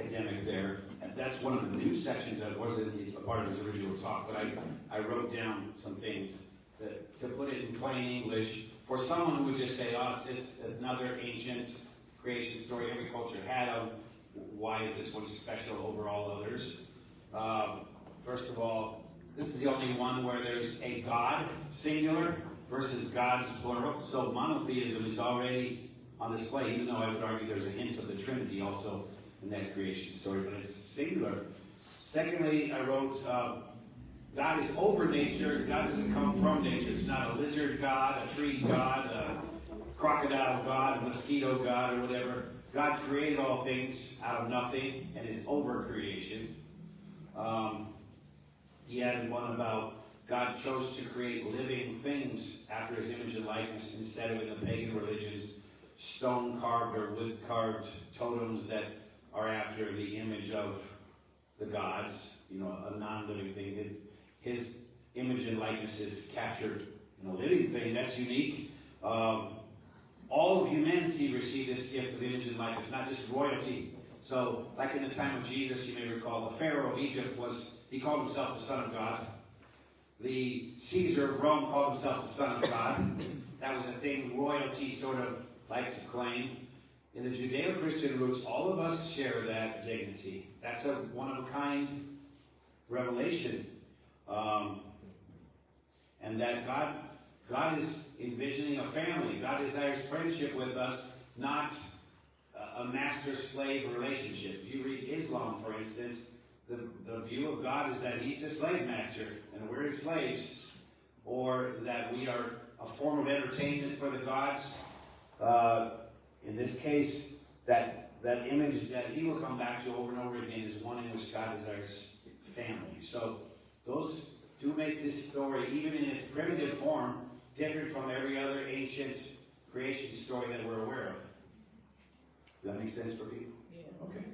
academic there, and that's one of the new sections that wasn't a part of his original talk, but I wrote down some things that, to put it in plain English, for someone who would just say, oh, it's just another ancient creation story, every culture had them, why is this one special over all others? First of all, this is the only one where there's a God, singular, versus gods, plural. So monotheism is already on display, even though I would argue there's a hint of the Trinity also in that creation story, but it's singular. Secondly, I wrote, God is over nature. God doesn't come from nature. It's not a lizard God, a tree God, a crocodile God, a mosquito God, or whatever. God created all things out of nothing and is over creation. He added one about God chose to create living things after his image and likeness instead of in the pagan religions, stone-carved or wood-carved totems that are after the image of the gods, a non-living thing. His image and likeness is captured in a living thing. That's unique. All of humanity received this gift of image and likeness, not just royalty. So, like in the time of Jesus, you may recall, the Pharaoh of Egypt he called himself the Son of God. The Caesar of Rome called himself the Son of God. That was a thing royalty sort of liked to claim. In the Judeo-Christian roots, all of us share that dignity. That's a one-of-a-kind revelation. And that God is envisioning a family. God desires friendship with us, not a master-slave relationship. If you read Islam, for instance, the view of God is that he's a slave master and we're his slaves, or that we are a form of entertainment for the gods. In this case, that image that he will come back to over and over again is one in which God desires family. So those do make this story, even in its primitive form, different from every other ancient creation story that we're aware of. Does that make sense for people? Yeah. Okay.